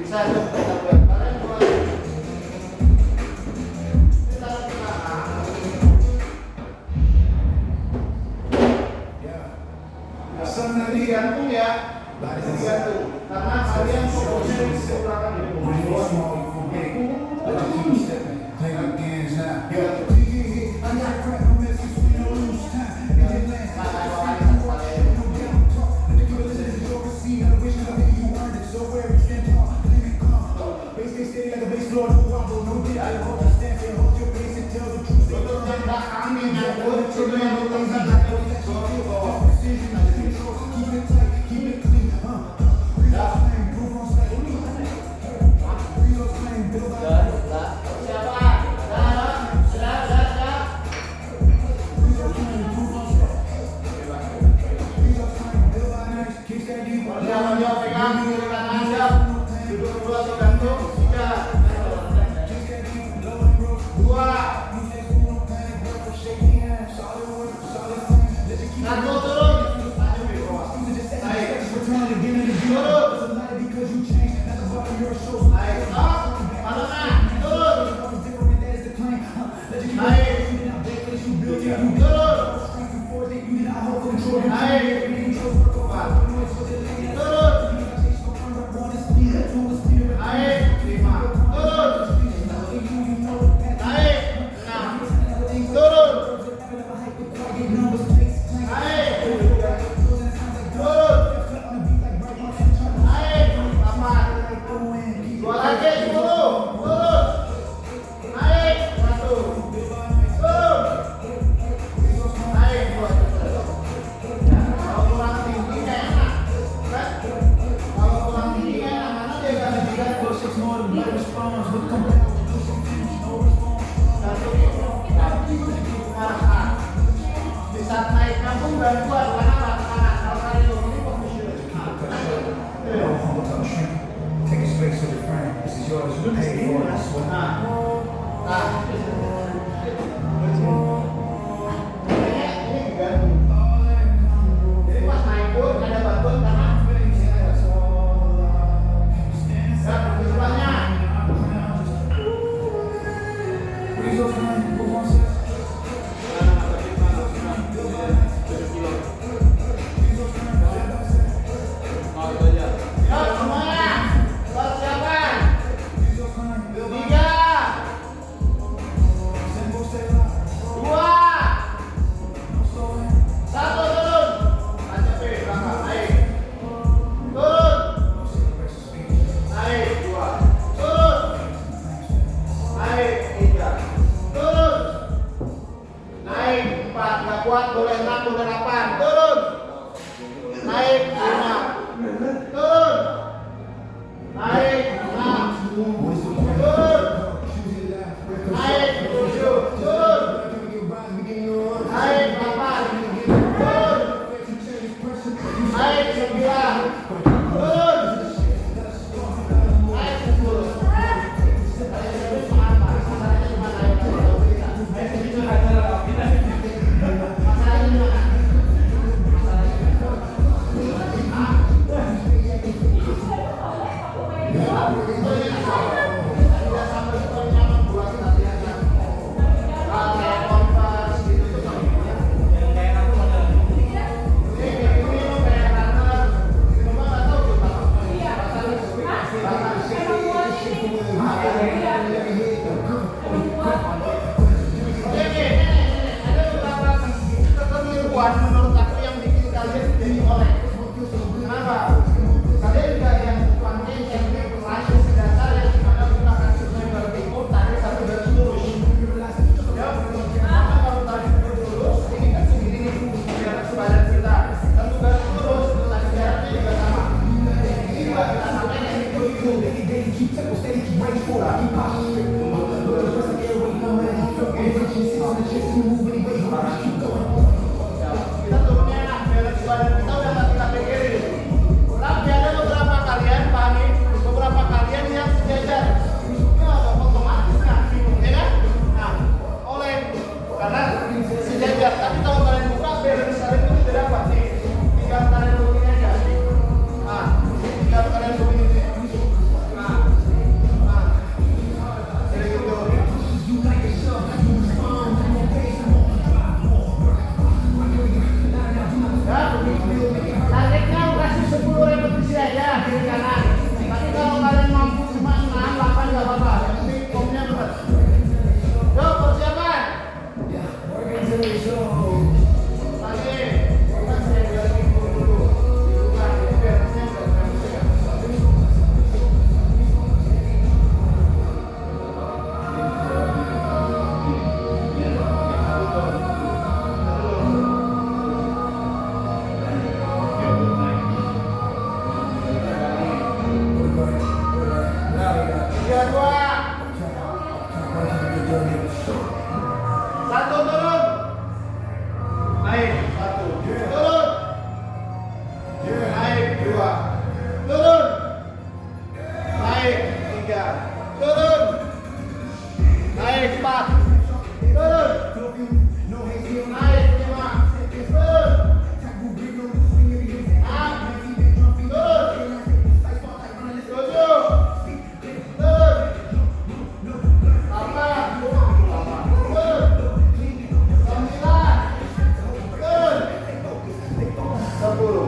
Bisa dong kita buat. Kalian buat. Kita sebenarnya digantung ya. Digantung. Karena kalian fokusnya di sebelah di bawah. Nah, Turun. Naik 4. Turun. Naik 5. Turun. 6. Turun. 7. Turun. 8. Turun. 9. Turun. 10.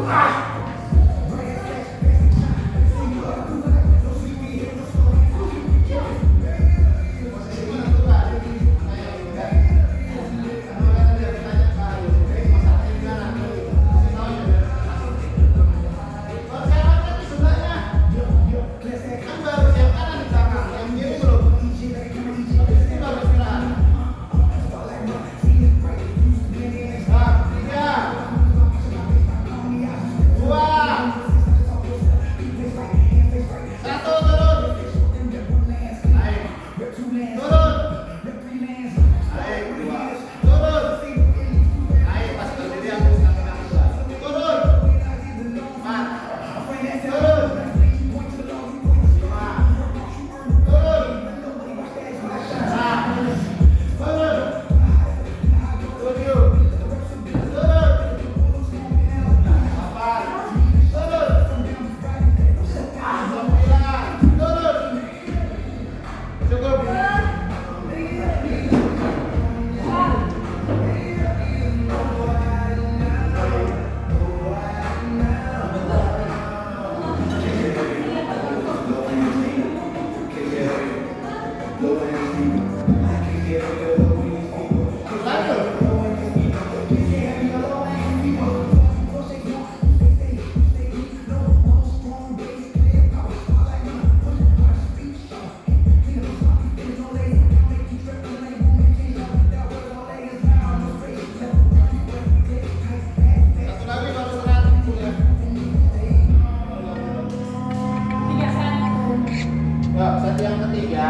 Set yang ketiga,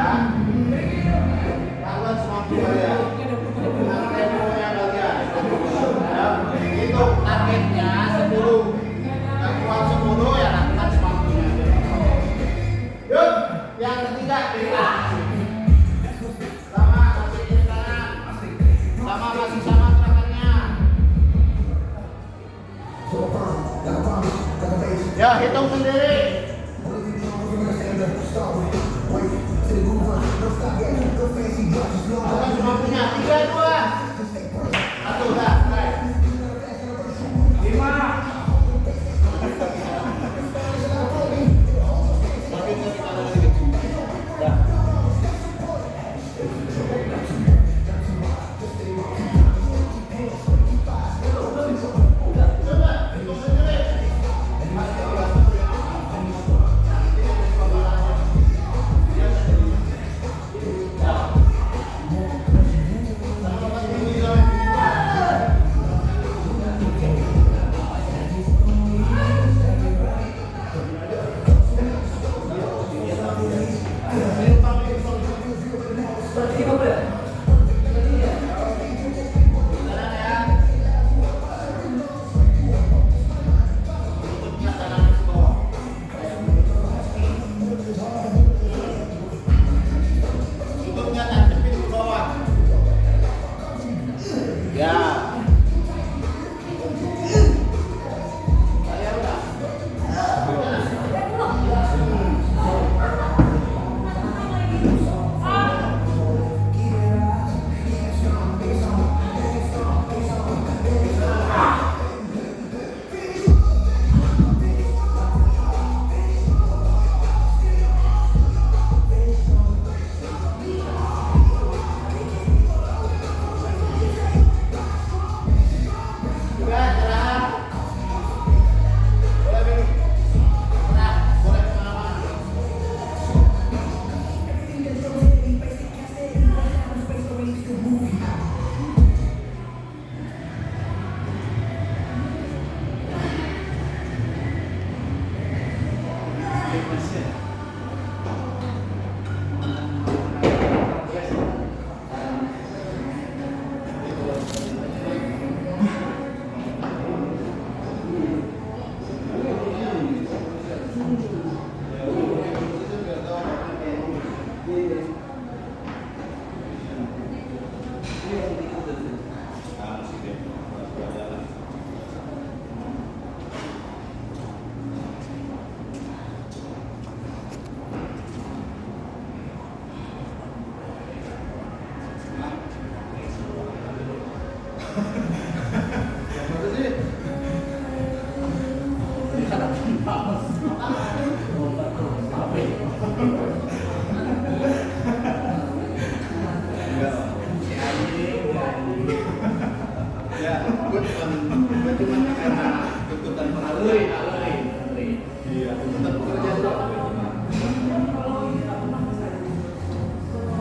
lakukan semampu kalian dengan tempo yang kalian. Hitung targetnya 10, nggak kuat 10 ya lakukan semampunya. Yuk, yang ketiga sama masih kiri kanan, sama masih sama gerakannya. Ya hitung sendiri. Lakukan semampunya. 3, 2, 1, dah. 5.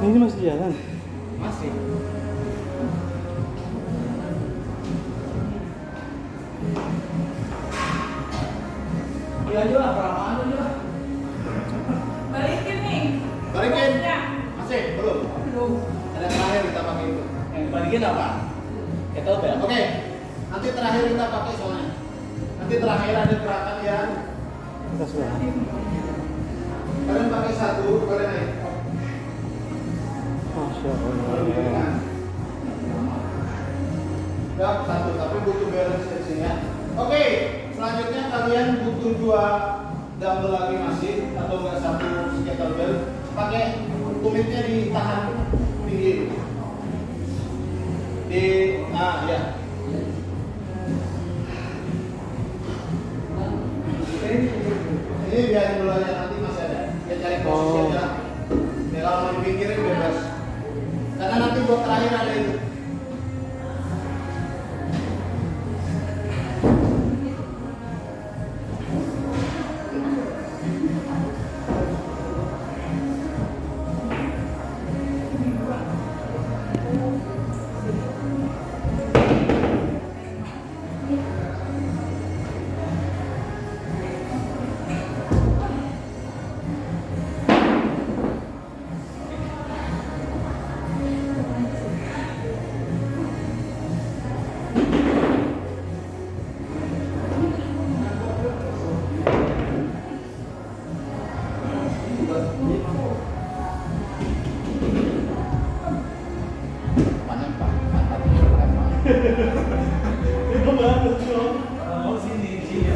Ini masih jalan. Masih. Iya aja lah, kelamaan aja lah. Balikin nih. Balikin. Ya. Masih? Belum? Belum. Ada terakhir kita pakai itu. Yang dibalikin apa? Kettlebell. Oke. Nanti terakhir kita pakai soalnya. Nanti terakhir ada gerakan yang Kita sudah. kalian pakai satu, kalian naik. Masya Baru gitu Allah. kan? Udah satu, tapi butuh balance di sini ya. Oke, selanjutnya kalian butuh 2 dumbbell lagi masih atau enggak satu kettlebell. Pakai tumitnya ditahan tinggi. Ya. Ini biarin dulu aja, nanti masih ada. Ya cari posisi aja. Ya kalau mau dipinggirin bebas. Karena nanti buat terakhir ada itu. Itu bagus dong. Oh sini. Sini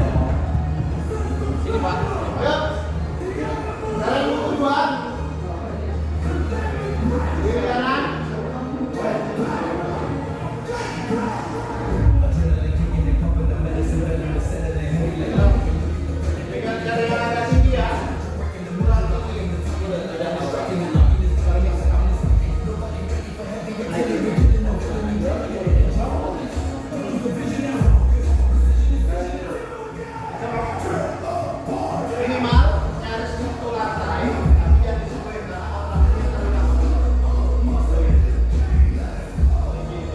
Pak. Ayo. Jalan dulu tujuan. Kiri kanan. Pegang jari yang agak tinggi ya. Minimal nyaris itu lantai, tapi yang disesuaikan karena orangnya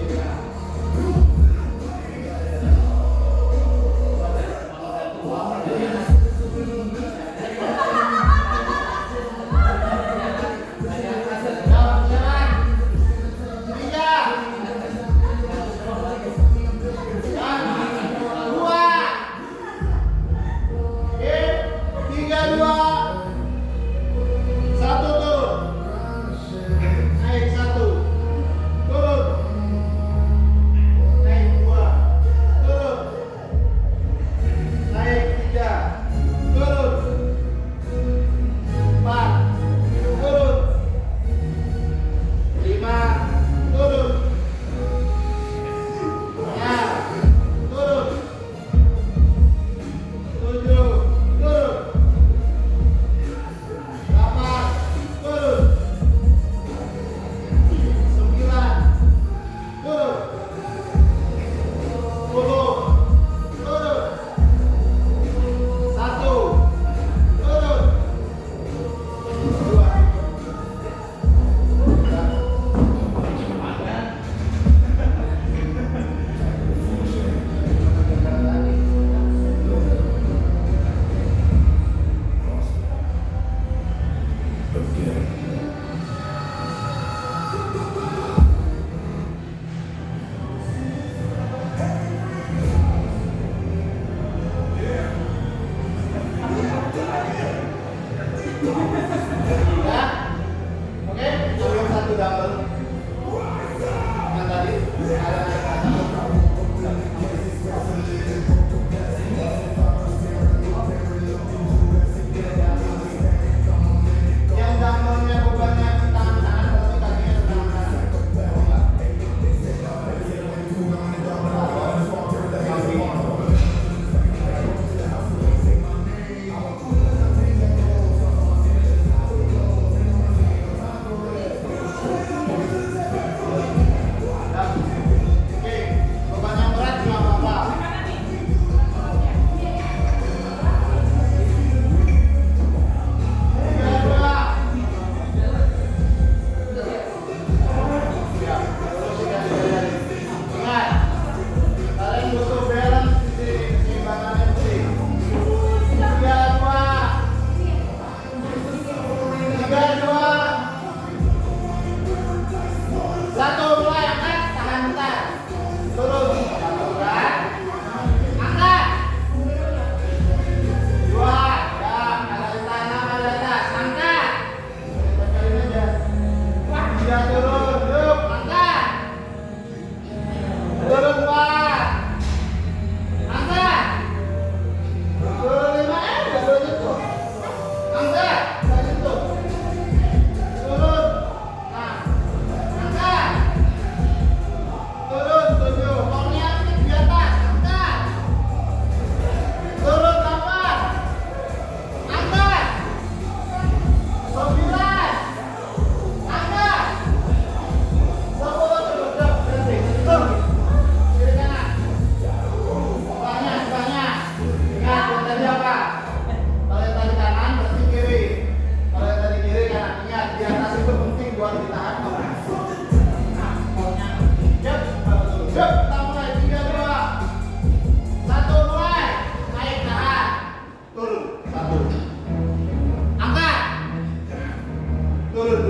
turun 2,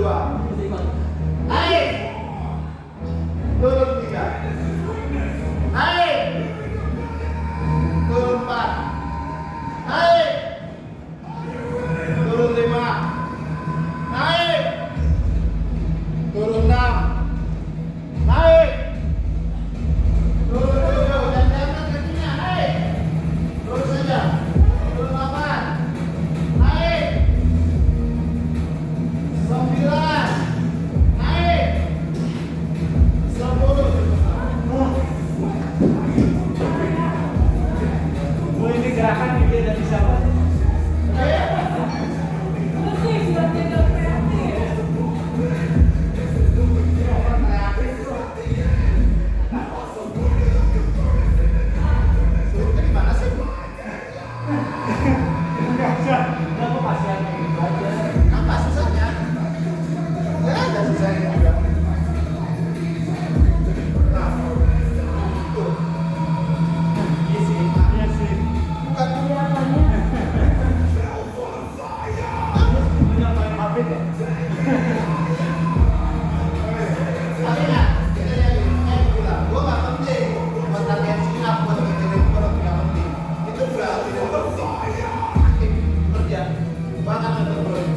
naik, turun 3, naik, turun 4, naik, turun 5, naik, turun 6, naik, turun 7, dan jangan kakinya, naik, terus saja, turun 8, naik, 9, naik, 10. Oh, ini gerakan ide dari siapa? Kenapa kasihan gitu aja? Apa susahnya? Ya, ada susahnya juga. Nah, tuh. Iya sih. Iya sih. Bukan Lu nyampein Hafid ya? tapi ya, kita yang bilang, gua nggak penting buat latihan siap, buat bikin perut nggak penting. Itu juga tidak penting. Aktif kerja, bahkan ada perut.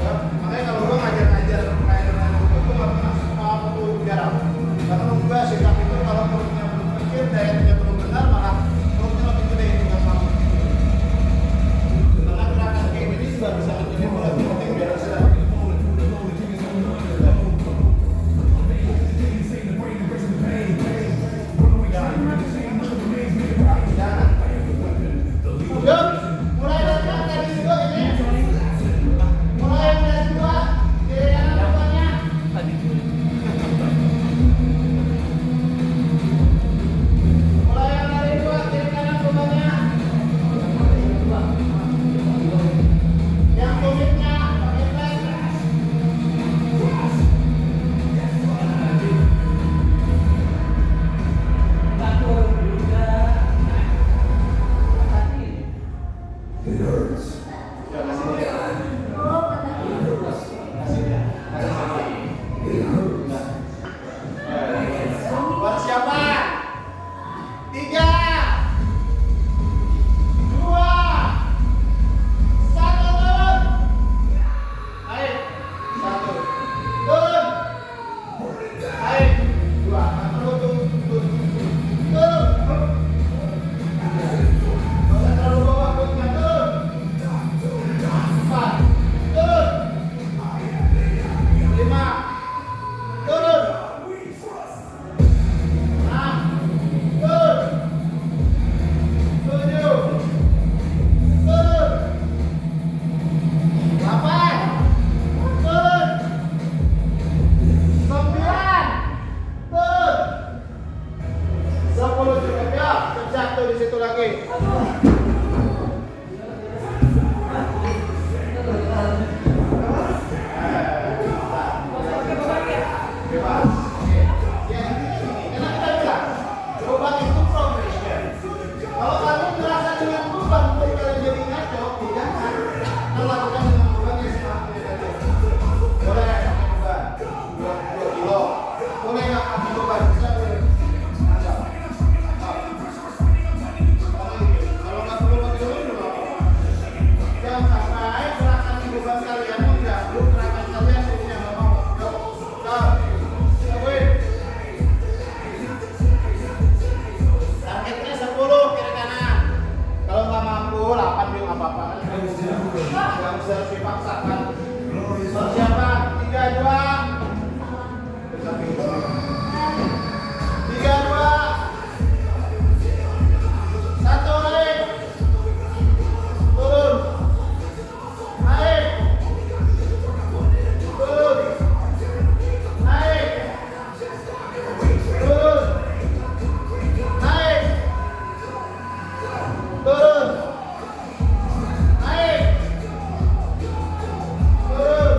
Ya, makanya kalau gua ngajar-ngajar kayak dengan itu nggak pernah apa tuh jarang. Karena menurut gua sikap itu kalau perutnya belum mikir, dietnya belum benar, malah perutnya lebih gede juga sama. Karena gerakan kayak gini juga bisa menjadi perut penting biar sedang. Yuk, mulai dari dua ini. Mulai dari 2, kiri kanan depannya. Mulai dari 2, kiri kanan depannya. Yang tumitnya pakai flat. Buat siapa? 3, 2, 1, turun. Naik, 1, turun. Naik, 2, turun. Turun. Jangan terlalu bawah, perutnya, turun. 4, turun. 5, turun. 6, turun. 7, turun. 8, turun. 9, turun. 10 cukup ya. Jatuh di situ lagi. Bebas. Oke. Ya, ini karena kita bilang beban itu progression. Kalau kamu merasa dengan beban untuk kalian jadi ngaco, jangan lakukan dengan beban yang semakin negatif. Boleh pakai beban 2 kilo. Boleh nggak pakai beban? Bisa boleh. Ada. Kalau nggak perlu pakai beban juga apa-apa. Jangan sampai gerakan beban kalian mengganggu gerakan kalian yang nggak mau. Yuk, targetnya 10 kiri kanan. Kalau nggak mampu 8 juga nggak apa-apa. Nggak bisa dipaksakan. Persiapan 3, 2. 3, 2. 1, naik. Turun. Naik. Turun. Naik. Turun. Naik. Turun. Naik. Turun.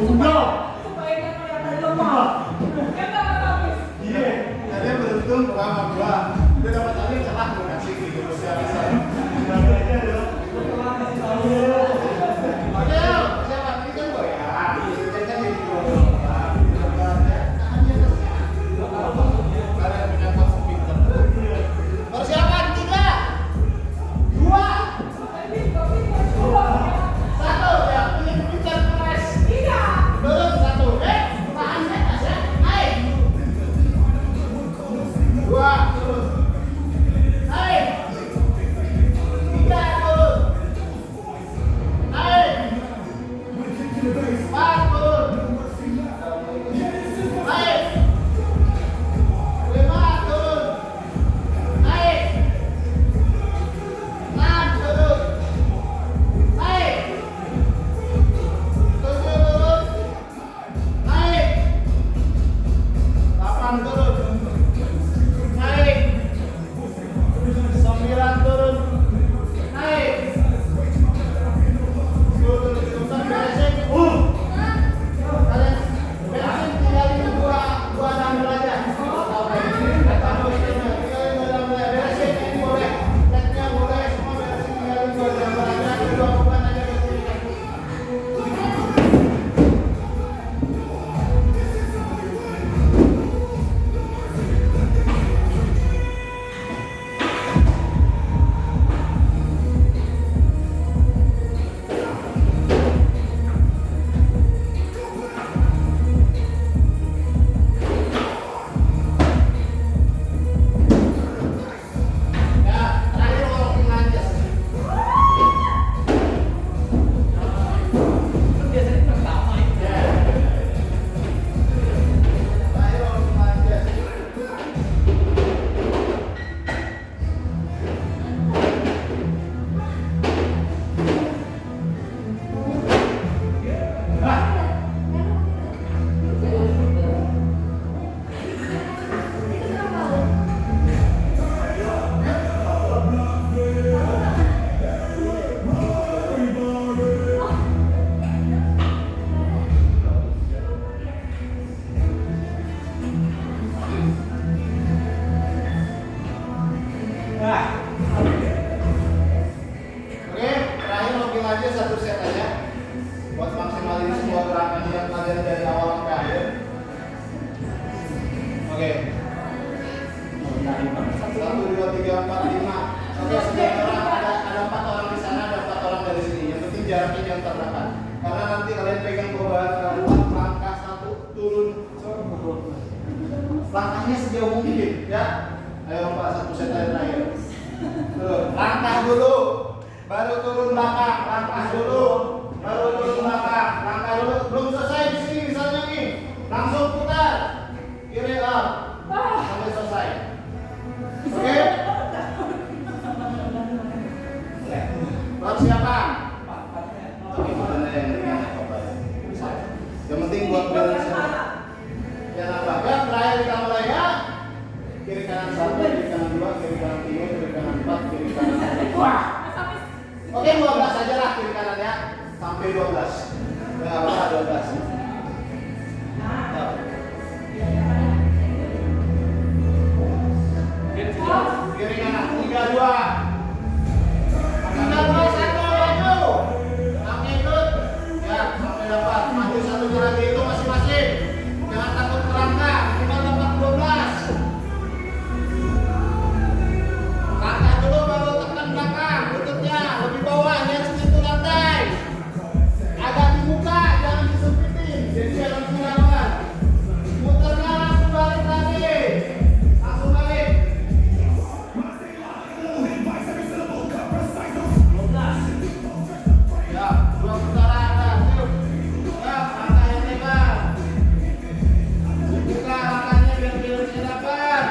Supaya kan kelihatan lemah. Kan nggak habis. Iya, dia beruntung pertama gua. Dia dapat tadi celah gua kasih gitu siapa saya. Oke, siapa ini kan gua ya. Ini kan jadi gua. Ada yang punya konsep pinter. Persiapan 3, 2, 1 ya. Ini pintar keras. Turun 1, tahan ya, naik. 2, turun. Naik. 3, turun. Naik. 4, turun. Naik. 5, turun. Naik. 6, turun. Naik. 7, turun. Naik. 8, turun. Naik. 9, turun. Naik. 10, turun. Bentar, beresin. Kalian beresin, tinggalin dua dumbbell aja. Atau tinggalin dua dumbbell aja. Beresin, ini boleh. Catnya boleh, semua beresin, tinggalin dua dumbbell aja. Dua beban aja ke sini. Ya, terakhir walking lunges. Biasanya pertama itu. Ya. Terakhir walking lunges. Nah, Oke, terakhir walking lunges 1 set aja. Buat maksimalin semua gerakan yang kalian dari awal sampai akhir. Oke. 1, 2, 3, 4, 5. Oke, setiap orang ada 4 orang di sana, ada 4 orang dari sini. Yang penting jaraknya jangan terdekat. Karena nanti kalian pegang beban langkah 1 turun. Langkahnya sejauh mungkin, ya. Ayo lompat 1 set aja terakhir. Turun. Langkah dulu, baru turun belakang. Langkah dulu, baru turun belakang. Langkah dulu. Belum selesai di sini misalnya nih. Langsung putar. Kiri up. Sampai selesai. Oke? Persiapan. Oke, mana yang ringan apa? Yang penting buat balance aja. Yang apa? Ya, terakhir kita mulai ya. Kiri kanan 1, kiri kanan 2, kiri kanan 3, kiri kanan 4, kiri kanan 5. Wah. Oke, 12 aja lah kiri kanan ya. Sampai 12. Enggak apa-apa 12. Kiri kanan 3, 2. 3, 2, 1, maju. Sampai ikut. Ya, sampai dapat. Maju 1 lagi itu masing-masing. Jangan takut melangkah. Minimal dapat 12. Langkah dulu baru tekan belakang. Lututnya lebih bawah, jangan sentuh lantai. Agak dibuka, jangan disempitin. Jadi jangan sembarangan. Muternya langsung balik lagi. Langsung balik. Ya, 2 putaran dah. Siap. Ya, langkah yang lebar. Dibuka langkahnya biar balance-nya dapat.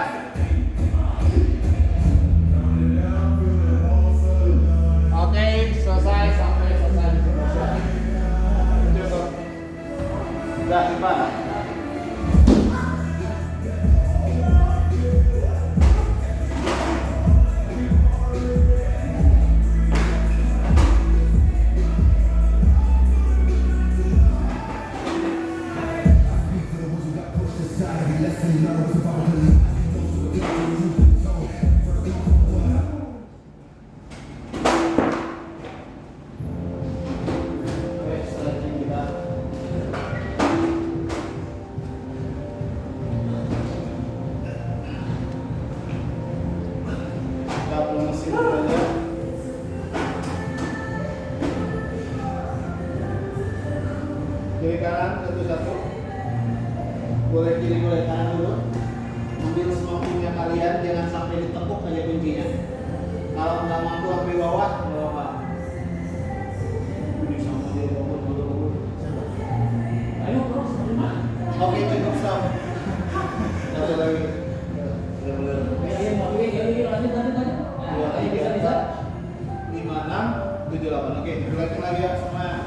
Oke, selesai sampai selesai. Cukup. Udah, simpan. Kiri kanan satu-satu. Boleh kiri boleh kanan dulu. Ambil semampunya kalian, jangan sampai ditekuk aja kuncinya. Kalau nggak mampu sampai bawah, nggak apa-apa. Ini sama dia bawah. Ayo terus, terima. Oke, cukup stop. Satu lagi. Ayo, lanjut. Dua, tiga, empat, lima, enam, tujuh, delapan. Oke, relax lagi ya semua.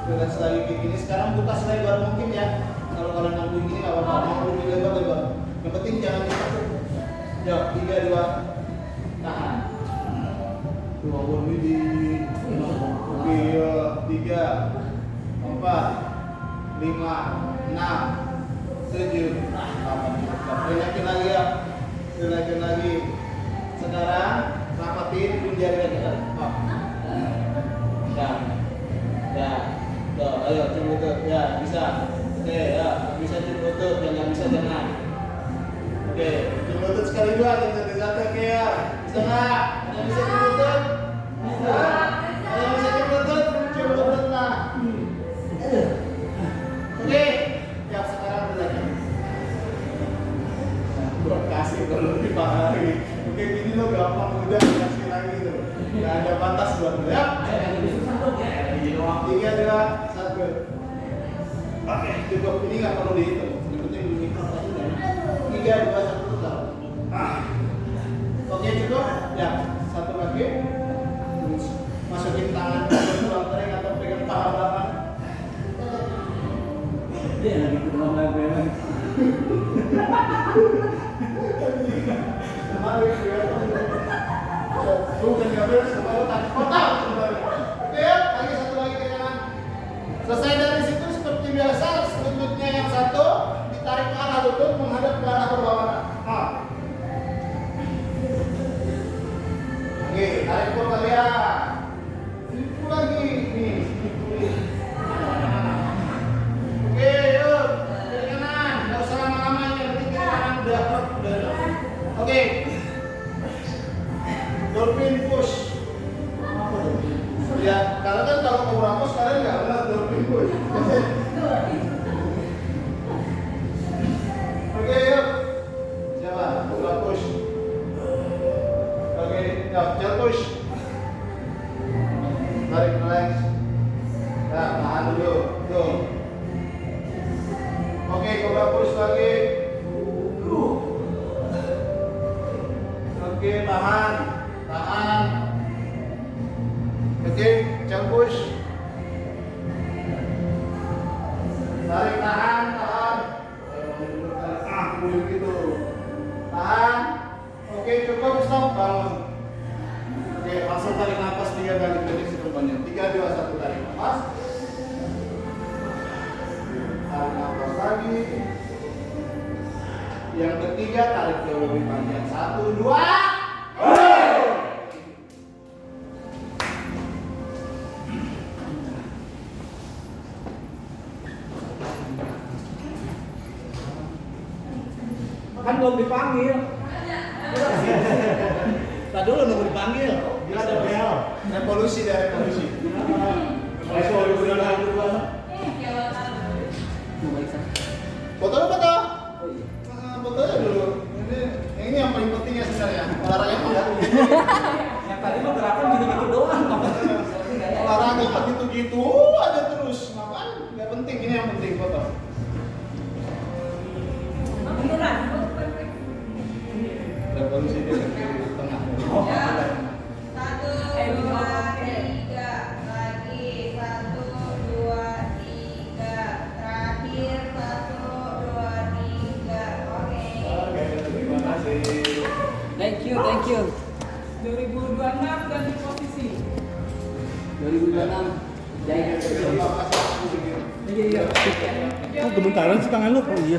Relax lagi kayak gini. Sekarang buka selebar mungkin ya. Kalau kalian mampu gini nggak apa-apa. Mau lebih lebar. Yang penting jangan ditekuk. Ya, 3, 2, tahan. 2 berdiri. Oke, ya. 3, 4, 5, 6, 7, 8. Relaxin lagi ya. Relaxin lagi. Sekarang rapatin jari kita. Tuh, ayo coba tuh. Ya, bisa. Oke, ya, bisa coba tuh. Jangan bisa jangan. Oke, coba tuh sekali dua, jangan satu-satu. Oke ya, bisa nggak? Ada bisa coba tuh? Bisa. Ada bisa coba tuh? Coba tuh lah. Oke, ya sekarang lagi. Buat kasih kalau lebih parah lagi. Oke, gini lo gampang mudah kasih lagi tuh. Nggak ada batas buat lo ya. Tiga, dua, satu. Oke, cukup. Ini nggak perlu dihitung. Yang penting bunyi kertas aja. 3, 2, 1, stop. Oke, cukup. Ya, satu lagi. Terus masukin tangan ke tulang taring atau pegang paha belakang. Dia lagi ketemu lagi. Bukan gambar sebab tak kotak sebenarnya. Oke ya, lagi satu lagi kenyangan. Selesai dari situ seperti biasa, lututnya yang satu ditarik ke arah lutut menghadap ke arah berlawanan. Oke, tarik ke kalian. Itu lagi nih. Oke, yuk. Kiri kanan, nggak usah lama-lama aja. Nanti kiri kanan udah. Oke. Dolphin push. Ya, karena kan kalau mau ramos kalian nggak pernah dolphin push. Oke, yuk. Siapa? Cobra push. Oke, ya, push. Tarik relax. Nah, tahan dulu. Tuh. Oke, cobra push lagi. Oke, tahan. Tahan. Oke, jump push. Tarik, tahan. Begitu. Tahan. Oke, cukup, stop, bangun. Oke, langsung tarik nafas 3 kali prediksi depannya. 3, 2, 1, tarik nafas. Tarik nafas lagi. Yang ketiga, tarik jauh lebih panjang. 1, 2. Kan belum dipanggil. Tak dulu nunggu dipanggil. Gila ada bel. Revolusi dari revolusi. Revolusi lagi dua. Foto dulu, foto. Fotonya dulu. Ini yang paling pentingnya sebenarnya. Olahraga enggak. Yang tadi mah gerakan gitu-gitu doang. Olahraga kok gitu-gitu aja terus. Makanya nggak penting. Ini yang penting foto. Revolusi dari tengah. Satu, dua, tiga, lagi 1, 2, 3, terakhir 1, 2, 3, oke. Oke, terima kasih. Thank you. 2026 ganti posisi. 2026. Jaya. Terima kasih. Iya. Oh, gemetaran sih tangan lu. Oh iya.